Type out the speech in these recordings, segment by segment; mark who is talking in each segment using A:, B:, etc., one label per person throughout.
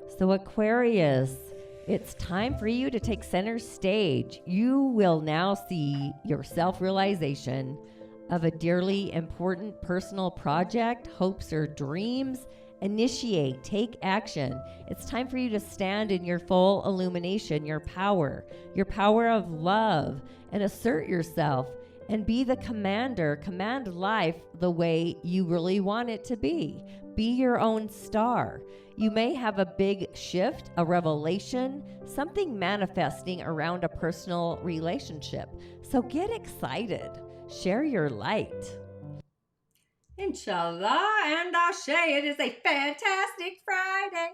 A: So Aquarius, it's time for you to take center stage. You will now see your self-realization of a dearly important personal project, hopes or dreams. Initiate, take action. It's time for you to stand in your full illumination, your power of love, and assert yourself and be the commander. Command life the way you really want it to be. Be your own star. You may have a big shift, a revelation, something manifesting around a personal relationship. So get excited. Share your light.
B: Inshallah and Ashe, it is a fantastic Friday.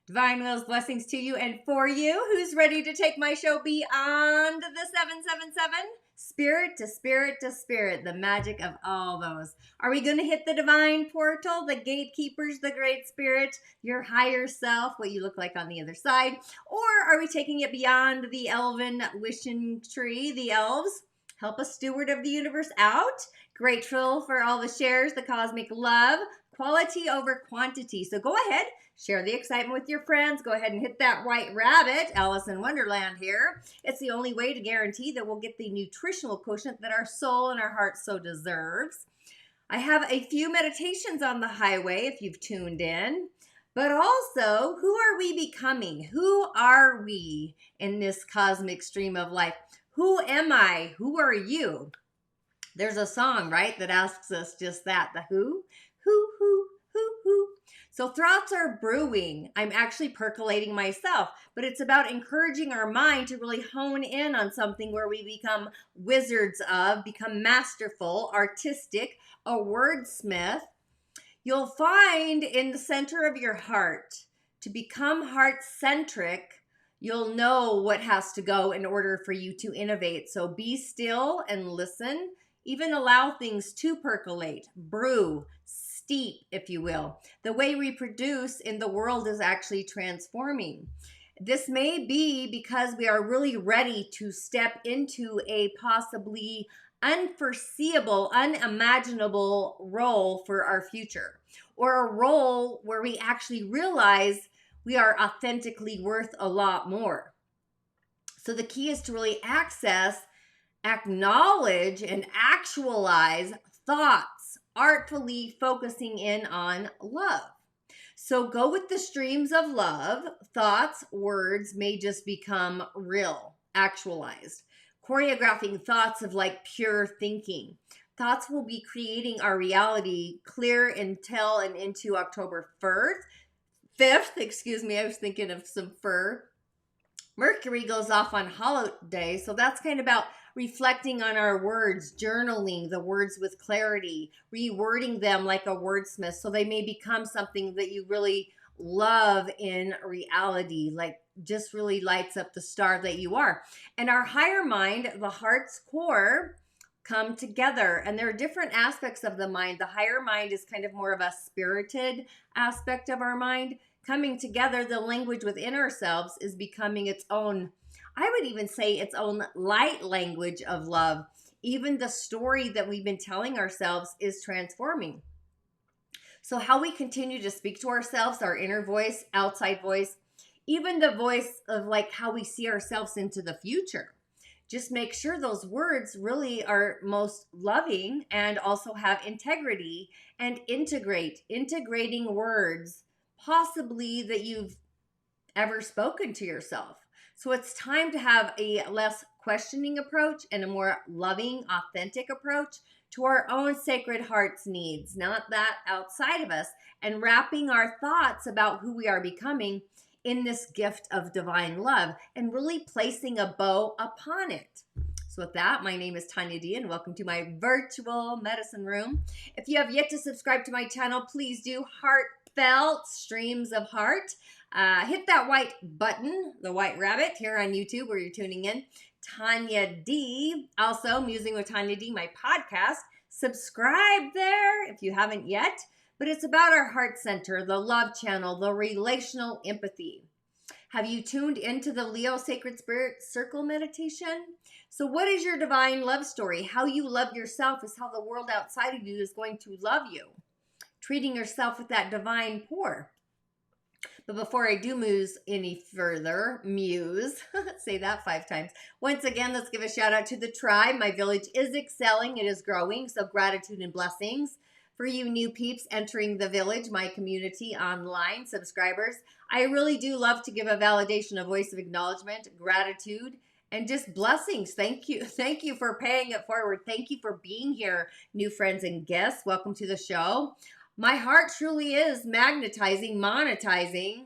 B: Divine Will's blessings to you and for you. Who's ready to take my show beyond the 777? Spirit to spirit to spirit, the magic of all those. Are we going to hit the divine portal, the gatekeepers, the great spirit, your higher self, what you look like on the other side? Or are we taking it beyond the elven wishing tree, the elves? Help a steward of the universe out. Grateful for all the shares, the cosmic love, quality over quantity. So go ahead, share the excitement with your friends. Go ahead and hit that white rabbit, Alice in Wonderland here. It's the only way to guarantee that we'll get the nutritional quotient that our soul and our heart so deserves. I have a few meditations on the highway if you've tuned in. But also, who are we becoming? Who are we in this cosmic stream of life? Who am I? Who are you? There's a song, right, that asks us just that. The who. So thoughts are brewing. I'm actually percolating myself, but it's about encouraging our mind to really hone in on something where we become wizards of, become masterful, artistic, a wordsmith. You'll find in the center of your heart, to become heart-centric, you'll know what has to go in order for you to innovate. So be still and listen. Even allow things to percolate, brew, steep, if you will. The way we produce in the world is actually transforming. This may be because we are really ready to step into a possibly unforeseeable, unimaginable role for our future, or a role where we actually realize we are authentically worth a lot more. So the key is to really access, acknowledge, and actualize thoughts, artfully focusing in on love. So go with the streams of love. Thoughts, words may just become real, actualized. Choreographing thoughts of like pure thinking. Thoughts will be creating our reality clear until and into October 5th, excuse me, I was thinking of some fur. Mercury goes off on holiday, so that's kind of about reflecting on our words, journaling the words with clarity, rewording them like a wordsmith so they may become something that you really love in reality, like just really lights up the star that you are. And our higher mind, the heart's core, come together. And there are different aspects of the mind. The higher mind is kind of more of a spirited aspect of our mind. Coming together, the language within ourselves is becoming its own, I would even say its own light language of love. Even the story that we've been telling ourselves is transforming. So how we continue to speak to ourselves, our inner voice, outside voice, even the voice of like how we see ourselves into the future. Just make sure those words really are most loving and also have integrity and integrating words possibly that you've ever spoken to yourself. So it's time to have a less questioning approach and a more loving, authentic approach to our own sacred heart's needs, not that outside of us, and wrapping our thoughts about who we are becoming in this gift of divine love and really placing a bow upon it. So with that, my name is Tanya D and welcome to my virtual medicine room. If you have yet to subscribe to my channel, please do. Heartfelt Streams of Heart. Hit that white button, the white rabbit here on YouTube where you're tuning in. Tanya D, also Musing with Tanya D, my podcast. Subscribe there if you haven't yet. But it's about our heart center, the love channel, the relational empathy. Have you tuned into the Leo Sacred Spirit Circle meditation? So what is your divine love story? How you love yourself is how the world outside of you is going to love you. Treating yourself with that divine pour. But before I do muse any further, say that 5 times. Once again, let's give a shout out to the tribe. My village is excelling, it is growing, so gratitude and blessings. For you new peeps entering the village, my community online, subscribers, I really do love to give a validation, a voice of acknowledgement, gratitude, and just blessings. Thank you. Thank you for paying it forward. Thank you for being here, new friends and guests. Welcome to the show. My heart truly is magnetizing, monetizing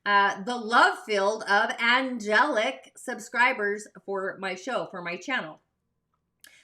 B: the love field of angelic subscribers for my show, for my channel.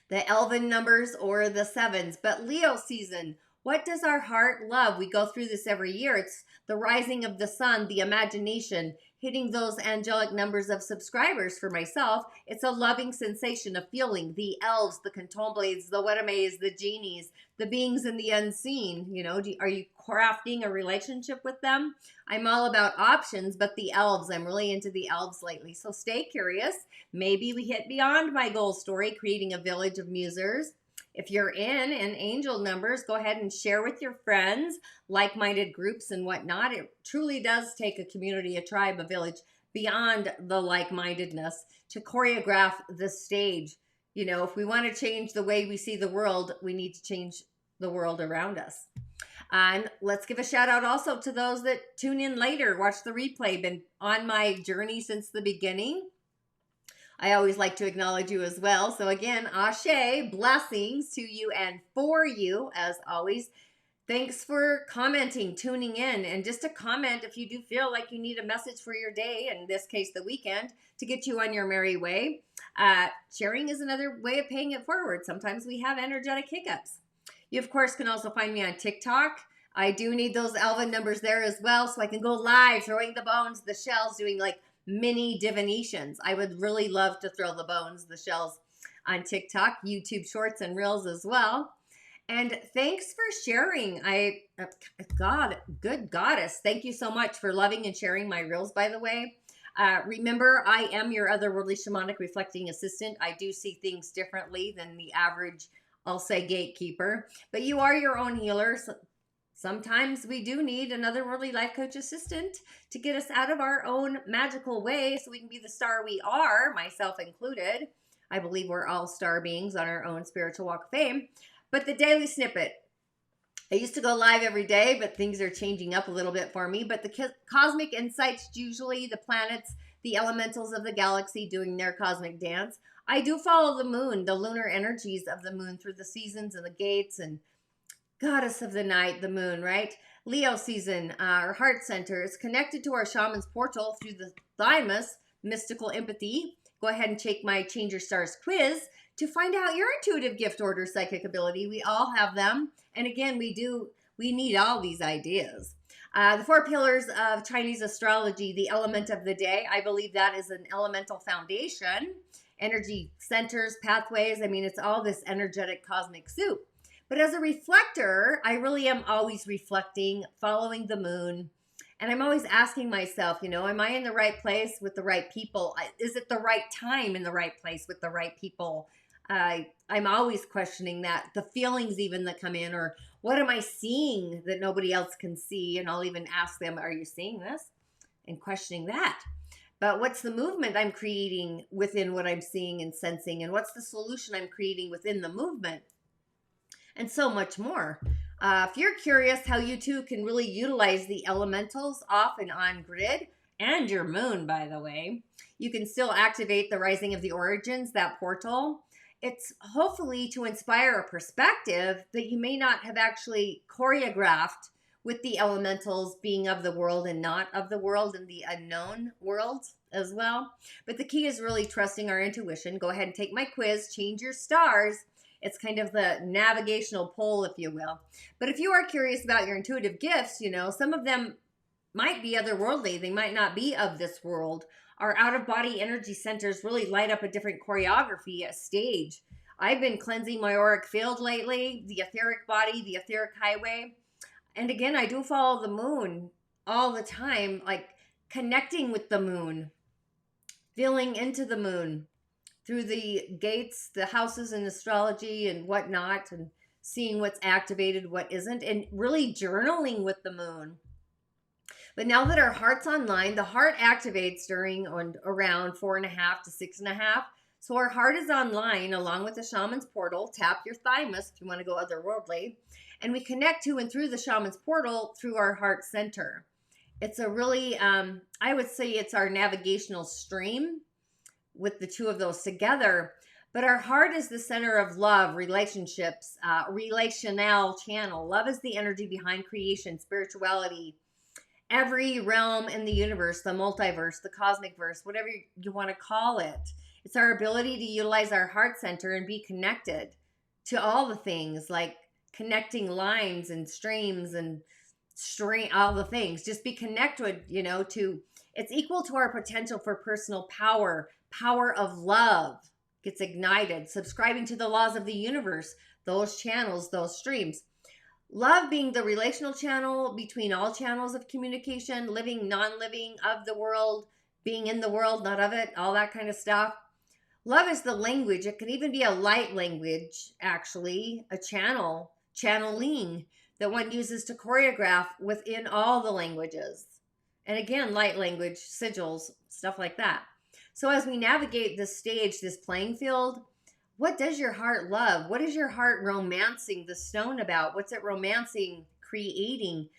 B: The elven numbers or the sevens. But Leo season, what does our heart love? We go through this every year. It's the rising of the sun, the imagination, hitting those angelic numbers of subscribers for myself. It's a loving sensation, a feeling. The elves, the cantomblades, the wetames, the genies, the beings in the unseen. You know, are you crafting a relationship with them? I'm all about options, but the elves, I'm really into the elves lately. So stay curious. Maybe we hit beyond my goal story, creating a village of musers. If you're in angel numbers, go ahead and share with your friends, like-minded groups and whatnot. It truly does take a community, a tribe, a village beyond the like-mindedness to choreograph the stage. You know, if we want to change the way we see the world, we need to change the world around us. And let's give a shout out also to those that tune in later, watch the replay, been on my journey since the beginning. I always like to acknowledge you as well. So again, ashe, blessings to you and for you as always. Thanks for commenting, tuning in, and just a comment if you do feel like you need a message for your day, in this case, the weekend, to get you on your merry way. Sharing is another way of paying it forward. Sometimes we have energetic hiccups. You, of course, can also find me on TikTok. I do need those elven numbers there as well, so I can go live, throwing the bones, the shells, doing like mini divinations. I would really love to throw the bones, the shells on TikTok, YouTube Shorts, and Reels as well. And thanks for sharing. Good goddess. Thank you so much for loving and sharing my Reels, by the way. Remember, I am your otherworldly shamanic reflecting assistant. I do see things differently than the average, I'll say, gatekeeper. But you are your own healer. So sometimes we do need another worldly life coach assistant to get us out of our own magical way so we can be the star we are, myself included. I believe we're all star beings on our own spiritual walk of fame. But the daily snippet. I used to go live every day, but things are changing up a little bit for me. But the cosmic insights, usually the planets, the elementals of the galaxy doing their cosmic dance. I do follow the moon, the lunar energies of the moon through the seasons and the gates and goddess of the night, the moon, right? Leo season, our heart center is connected to our shaman's portal through the thymus, mystical empathy. Go ahead and take my Change Your Stars quiz to find out your intuitive gift order, psychic ability. We all have them. And again, we need all these ideas. The 4 pillars of Chinese astrology, the element of the day. I believe that is an elemental foundation. Energy centers, pathways. I mean, it's all this energetic cosmic soup. But as a reflector, I really am always reflecting, following the moon. And I'm always asking myself, you know, am I in the right place with the right people? Is it the right time in the right place with the right people? I'm always questioning that. The feelings even that come in, or what am I seeing that nobody else can see? And I'll even ask them, are you seeing this? And questioning that. But what's the movement I'm creating within what I'm seeing and sensing? And what's the solution I'm creating within the movement? And so much more. If you're curious how you too can really utilize the elementals off and on grid, and your moon, by the way, you can still activate the rising of the origins, that portal. It's hopefully to inspire a perspective that you may not have actually choreographed with the elementals being of the world and not of the world, and the unknown worlds as well. But the key is really trusting our intuition. Go ahead and take my quiz, Change Your Stars. It's kind of the navigational pole, if you will. But if you are curious about your intuitive gifts, you know, some of them might be otherworldly. They might not be of this world. Our out-of-body energy centers really light up a different choreography, a stage. I've been cleansing my auric field lately, the etheric body, the etheric highway. And again, I do follow the moon all the time, like connecting with the moon, feeling into the moon through the gates, the houses in astrology and whatnot, and seeing what's activated, what isn't, and really journaling with the moon. But now that our heart's online, the heart activates during and around 4.5 to 6.5. So our heart is online along with the shaman's portal. Tap your thymus if you want to go otherworldly. And we connect to and through the shaman's portal through our heart center. It's a really, I would say it's our navigational stream with the two of those together. But our heart is the center of love, relationships, relational channel. Love is the energy behind creation, spirituality, every realm in the universe, the multiverse, the cosmic verse, whatever you want to call it. It's our ability to utilize our heart center and be connected to all the things like connecting lines and streams and all the things. Just be connected, to it's equal to our potential for personal power of love gets ignited, subscribing to the laws of the universe, those channels, those streams. Love being the relational channel between all channels of communication, living, non-living, of the world, being in the world, not of it, all that kind of stuff. Love is the language. It can even be a light language, actually, a channeling that one uses to choreograph within all the languages. And again, light language, sigils, stuff like that. So as we navigate this stage, this playing field, what does your heart love? What is your heart romancing the stone about? What's it romancing, creating,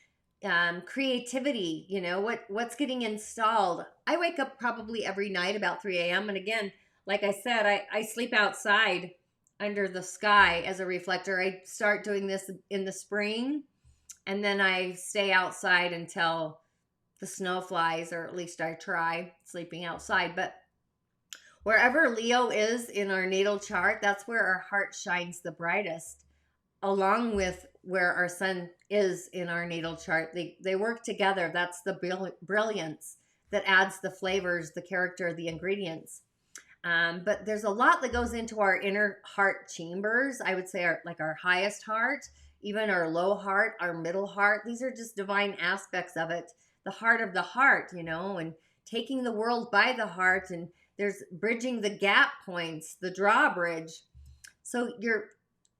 B: creativity? What's getting installed? I wake up probably every night about 3 a.m. And again, like I said, I sleep outside under the sky as a reflector. I start doing this in the spring, and then I stay outside until the snow flies, or at least I try sleeping outside. But wherever Leo is in our natal chart, that's where our heart shines the brightest, along with where our sun is in our natal chart. They work together. That's the brilliance that adds the flavors, the character, the ingredients. But there's a lot that goes into our inner heart chambers. I would say our highest heart, even our low heart, our middle heart. These are just divine aspects of it. The heart of the heart, and taking the world by the heart. And there's bridging the gap points, the drawbridge. So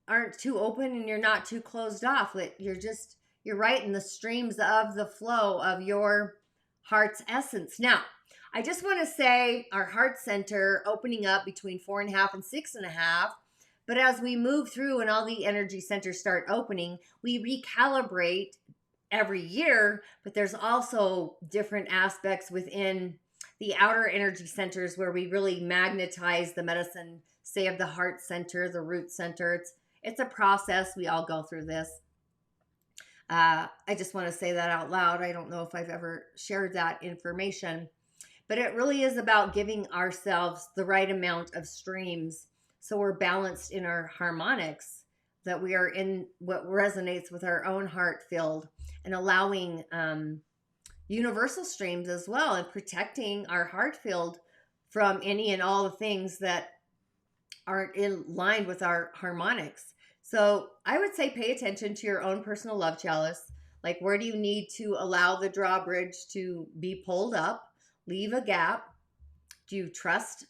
B: aren't too open and you're not too closed off. You're right in the streams of the flow of your heart's essence. Now, I just want to say our heart center opening up between 4.5 and 6.5. But as we move through and all the energy centers start opening, we recalibrate every year. But there's also different aspects within the outer energy centers where we really magnetize the medicine, say of the heart center, the root center. It's a process. We all go through this. I just want to say that out loud. I don't know if I've ever shared that information. But it really is about giving ourselves the right amount of streams so we're balanced in our harmonics, that we are in what resonates with our own heart field, and allowing universal streams as well, and protecting our heart field from any and all the things that aren't in line with our harmonics. So I would say pay attention to your own personal love chalice. Like, where do you need to allow the drawbridge to be pulled up? Leave a gap. Do you trust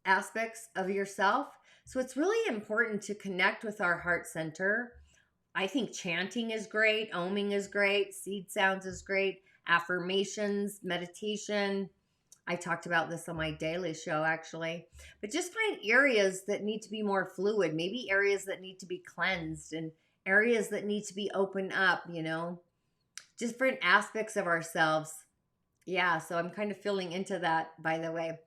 B: aspects of yourself? So it's really important to connect with our heart center. I think chanting is great. Oming is great. Seed sounds is great. Affirmations, meditation. I talked about this on my daily show, actually. But just find areas that need to be more fluid. Maybe areas that need to be cleansed, and areas that need to be opened up, different aspects of ourselves. Yeah, so I'm kind of feeling into that, by the way.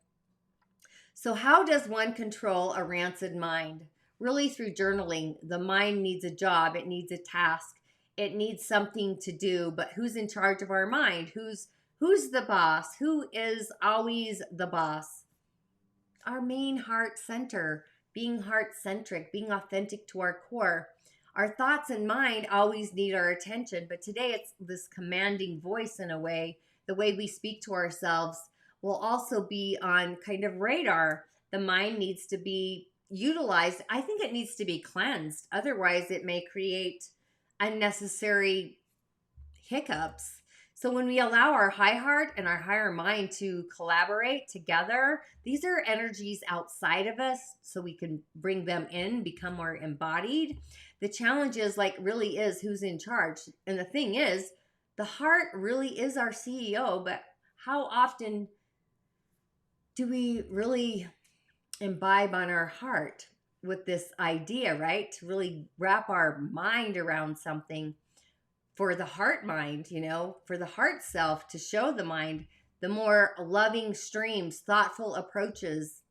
B: So how does one control a rancid mind? Really through journaling. The mind needs a job. It needs a task. It needs something to do. But who's in charge of our mind? Who's the boss? Who is always the boss? Our main heart center. Being heart-centric. Being authentic to our core. Our thoughts and mind always need our attention. But today it's this commanding voice in a way. The way we speak to ourselves will also be on kind of radar. The mind needs to be utilized. I think it needs to be cleansed. Otherwise, it may create unnecessary hiccups. So when we allow our high heart and our higher mind to collaborate together, these are energies outside of us, so we can bring them in, become more embodied. The challenge is really is who's in charge. And the thing is, the heart really is our CEO, but how often do we really imbibe on our heart with this idea, right? To really wrap our mind around something for the heart mind, for the heart self to show the mind the more loving streams, thoughtful approaches,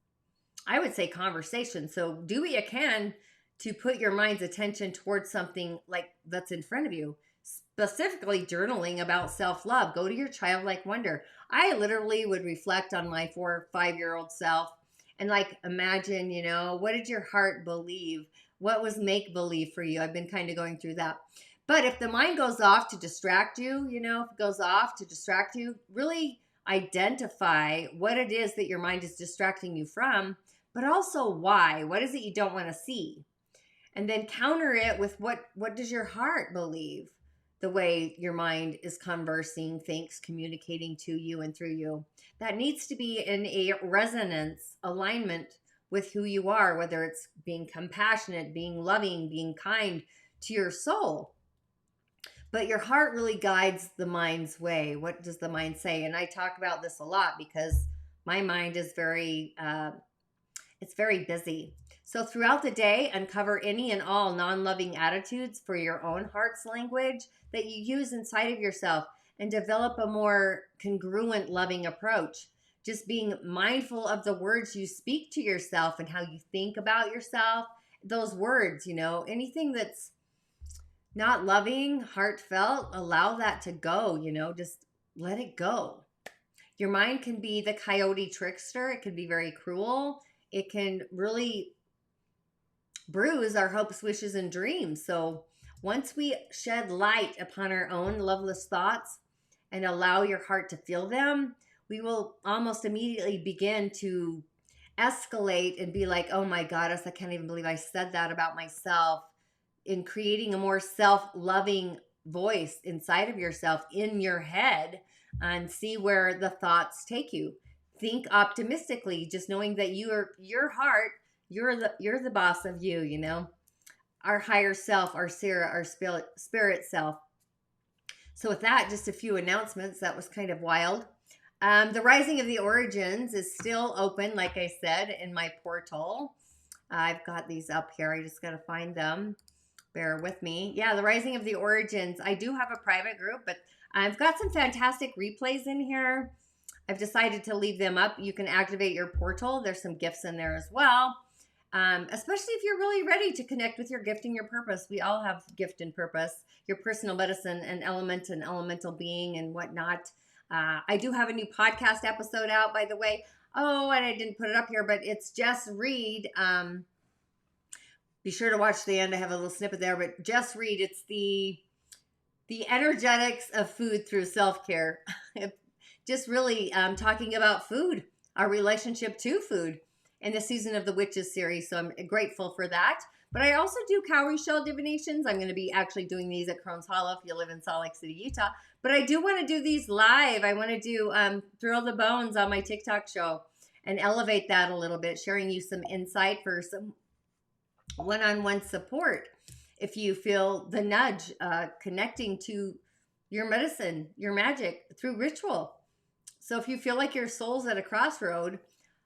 B: I would say conversation. So do what you can to put your mind's attention towards something like that's in front of you. Specifically journaling about self-love. Go to your childlike wonder. I literally would reflect on my 4 or 5-year-old self and like imagine, what did your heart believe? What was make believe for you? I've been kind of going through that. But if the mind goes off to distract you, if it goes off to distract you, really identify what it is that your mind is distracting you from, but also why. What is it you don't want to see? And then counter it with what does your heart believe? The way your mind is conversing, thinks, communicating to you and through you. That needs to be in a resonance, alignment with who you are, whether it's being compassionate, being loving, being kind to your soul. But your heart really guides the mind's way. What does the mind say? And I talk about this a lot because my mind is very busy. So throughout the day, uncover any and all non-loving attitudes for your own heart's language that you use inside of yourself and develop a more congruent, loving approach. Just being mindful of the words you speak to yourself and how you think about yourself. Those words, anything that's not loving, heartfelt, allow that to go, just let it go. Your mind can be the coyote trickster. It can be very cruel. It can really bruise our hopes, wishes, and dreams. So once we shed light upon our own loveless thoughts and allow your heart to feel them, we will almost immediately begin to escalate and be like, oh my goddess, I can't even believe I said that about myself, in creating a more self-loving voice inside of yourself in your head, and see where the thoughts take you. Think optimistically, just knowing that your heart, you're the boss of you, our higher self, our spirit self. So with that, just a few announcements. That was kind of wild. The Rising of the Origins is still open, like I said, in my portal. I've got these up here. I just got to find them. Bear with me. Yeah, The Rising of the Origins. I do have a private group, but I've got some fantastic replays in here. I've decided to leave them up. You can activate your portal. There's some gifts in there as well. Especially if you're really ready to connect with your gift and your purpose. We all have gift and purpose, your personal medicine and element and elemental being and whatnot. I do have a new podcast episode out, by the way. Oh, and I didn't put it up here, but it's Just Read. Be sure to watch the end. I have a little snippet there, but Just Read. It's the energetics of food through self-care. Just really talking about food, our relationship to food in the Season of the Witches series. So I'm grateful for that. But I also do cowrie shell divinations. I'm going to be actually doing these at Crohn's Hollow if you live in Salt Lake City, Utah. But I do want to do these live. I want to do Thrill the Bones on my TikTok show and elevate that a little bit, sharing you some insight for some one-on-one support. If you feel the nudge, connecting to your medicine, your magic through ritual. So if you feel like your soul's at a crossroad,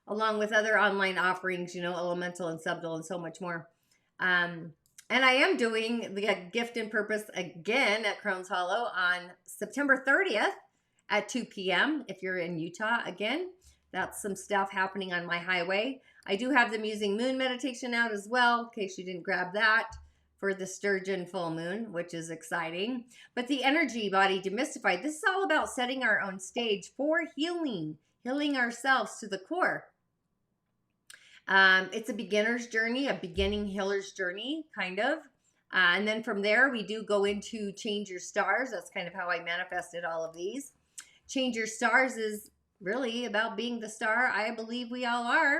B: along with other online offerings, elemental and subtle and so much more. And I am doing the Gift and Purpose again at Crohn's Hollow on September 30th at 2 p.m. If you're in Utah again, that's some stuff happening on my highway. I do have the Musing Moon meditation out as well, in case you didn't grab that, for the Sturgeon full moon, which is exciting. But the Energy Body Demystified, this is all about setting our own stage for healing ourselves to the core. It's a beginner's journey, a beginning healer's journey, kind of. And then from there, we do go into Change Your Stars. That's kind of how I manifested all of these. Change Your Stars is really about being the star I believe we all are.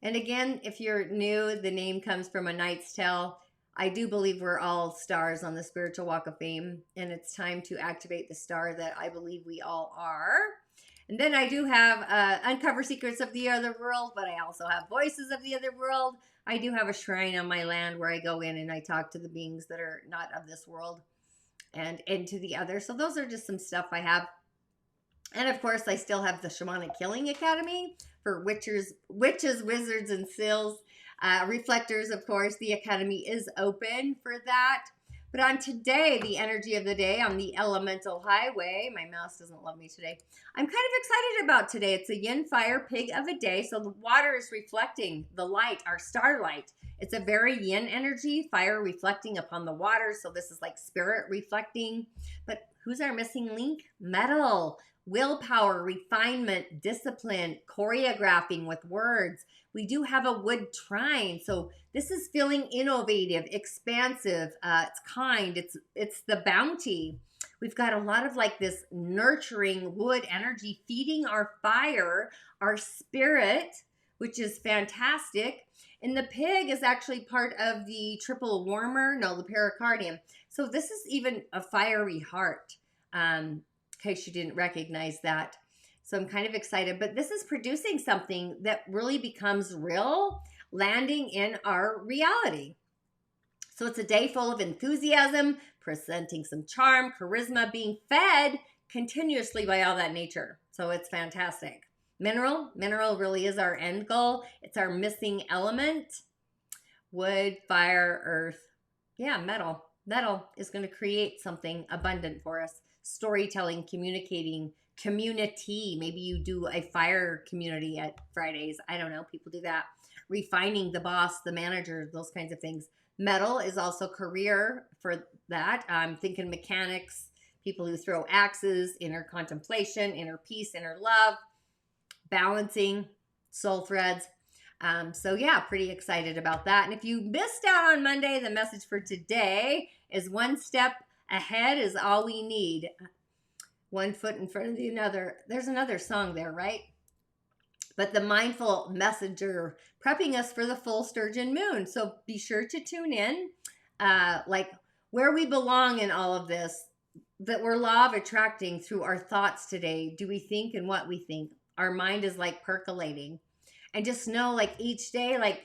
B: And again, if you're new, the name comes from A Knight's Tale. I do believe we're all stars on the spiritual walk of fame, and it's time to activate the star that I believe we all are. And then I do have Uncover Secrets of the Other World, but I also have Voices of the Other World. I do have a shrine on my land where I go in and I talk to the beings that are not of this world. and into the other. So those are just some stuff I have. And of course, I still have the Shamanic Healing Academy for witches, wizards, and seals. Reflectors, of course, the academy is open for that. But on today, the energy of the day on the elemental highway, my mouse doesn't love me today. I'm kind of excited about today. It's a yin fire pig of a day. So the water is reflecting the light, our starlight. It's a very yin energy, fire reflecting upon the water. So this is like spirit reflecting. But who's our missing link? Metal. Willpower, refinement, discipline, choreographing with words. We do have a wood trine, so this is feeling innovative, expansive. It's kind. It's the bounty. We've got a lot of like this nurturing wood energy feeding our fire, our spirit, which is fantastic. And the pig is actually part of the triple warmer, no, the pericardium. So this is even a fiery heart. In case you didn't recognize that. So I'm kind of excited, but this is producing something that really becomes real, landing in our reality. So it's a day full of enthusiasm, presenting some charm, charisma, being fed continuously by all that nature. So it's fantastic. Mineral really is our end goal. It's our missing element. Wood, fire, earth. Yeah, metal. Metal is going to create something abundant for us. Storytelling, communicating, community. Maybe you do a fire community at Fridays. I don't know. People do that. Refining the boss, the manager, those kinds of things. Metal is also career for that. I'm thinking mechanics, people who throw axes, inner contemplation, inner peace, inner love, balancing, soul threads. So yeah, pretty excited about that. And if you missed out on Monday, the message for today is one step ahead is all we need. One foot in front of the other. There's another song there, right? But the mindful messenger prepping us for the full sturgeon moon. So be sure to tune in. Like where we belong in all of this, that we're law of attracting through our thoughts today. Do we think and what we think? Our mind is like percolating. And just know like each day, like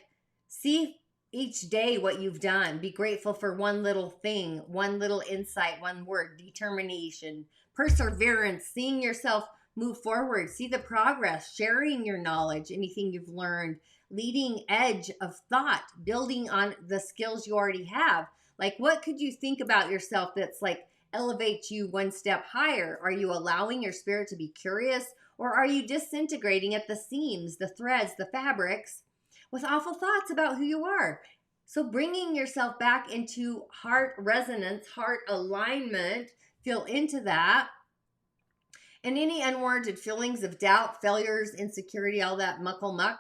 B: see each day what you've done. Be grateful for one little thing, one little insight, one word, determination, perseverance, seeing yourself move forward, see the progress, sharing your knowledge, anything you've learned, leading edge of thought, building on the skills you already have. Like what could you think about yourself that's like elevates you one step higher? Are you allowing your spirit to be curious, or are you disintegrating at the seams, the threads, the fabrics with awful thoughts about who you are? So bringing yourself back into heart resonance, heart alignment, feel into that. And any unwarranted feelings of doubt, failures, insecurity, all that muckle muck,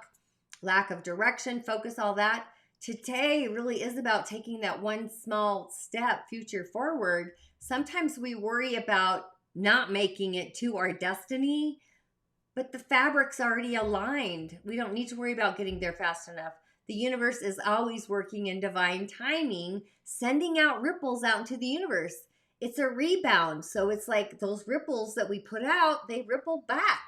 B: lack of direction, focus, all that. Today really is about taking that one small step future forward. Sometimes we worry about not making it to our destiny, but the fabric's already aligned. We don't need to worry about getting there fast enough. The universe is always working in divine timing, sending out ripples out into the universe. It's a rebound. So it's like those ripples that we put out, they ripple back.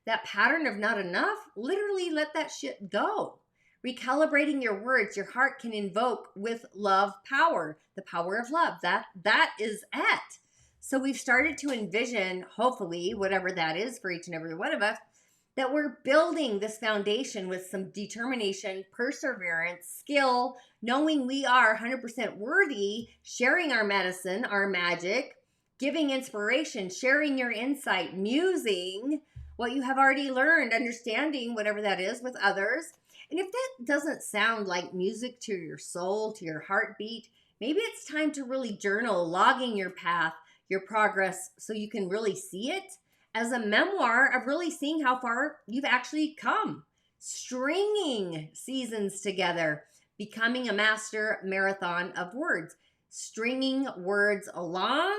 B: That pattern of not enough, literally let that shit go. Recalibrating your words, your heart can invoke with love power, the power of love. That is it. So we've started to envision, hopefully, whatever that is for each and every one of us, that we're building this foundation with some determination, perseverance, skill, knowing we are 100% worthy, sharing our medicine, our magic, giving inspiration, sharing your insight, musing what you have already learned, understanding whatever that is with others. And if that doesn't sound like music to your soul, to your heartbeat, maybe it's time to really journal, logging your path, your progress, so you can really see it as a memoir of really seeing how far you've actually come. Stringing seasons together, becoming a master marathon of words. Stringing words along,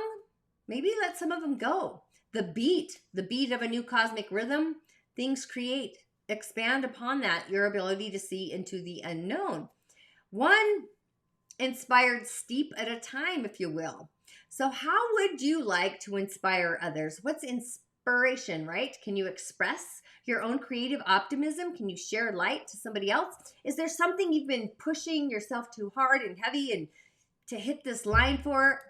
B: maybe let some of them go. The beat of a new cosmic rhythm, things create, expand upon that, your ability to see into the unknown. One inspired steep at a time, if you will. So how would you like to inspire others? What's inspiration, right? Can you express your own creative optimism? Can you share light to somebody else? Is there something you've been pushing yourself too hard and heavy and to hit this line for?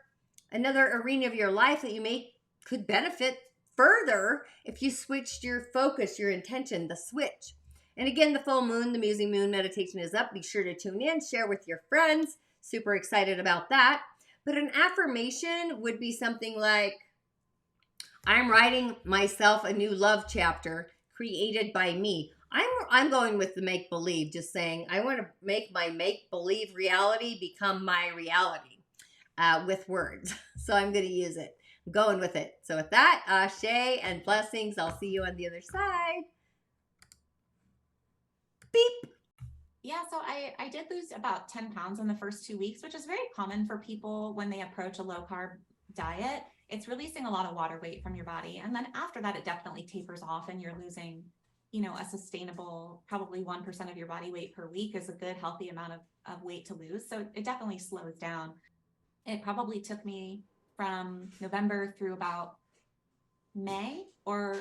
B: another arena of your life that you could benefit further if you switched your focus, your intention, the switch. And again, the full moon, the musing moon meditation is up. Be sure to tune in, share with your friends. Super excited about that. But an affirmation would be something like, I'm writing myself a new love chapter created by me. I'm going with the make believe, just saying I want to make my make believe reality become my reality with words. So I'm going to use it. I'm going with it. So with that, ashe and blessings. I'll see you on the other side. Beep.
C: Yeah, so I did lose about 10 pounds in the first 2 weeks, which is very common for people when they approach a low carb diet. It's releasing a lot of water weight from your body. And then after that, it definitely tapers off and you're losing, a sustainable, probably 1% of your body weight per week is a good, healthy amount of weight to lose. So it definitely slows down. It probably took me from November through about May or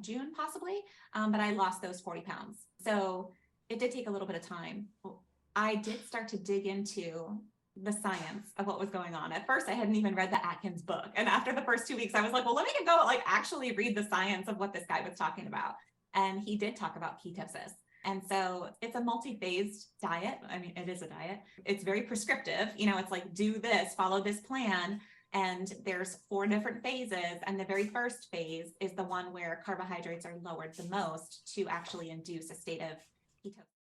C: June possibly, but I lost those 40 pounds. So it did take a little bit of time. I did start to dig into the science of what was going on. At first, I hadn't even read the Atkins book. And after the first 2 weeks, I was like, well, let me go actually read the science of what this guy was talking about. And he did talk about ketosis. And so it's a multi-phased diet. I mean, it is a diet. It's very prescriptive. It's like, do this, follow this plan. And there's 4 different phases. And the very first phase is the one where carbohydrates are lowered the most to actually induce a state of ketosis.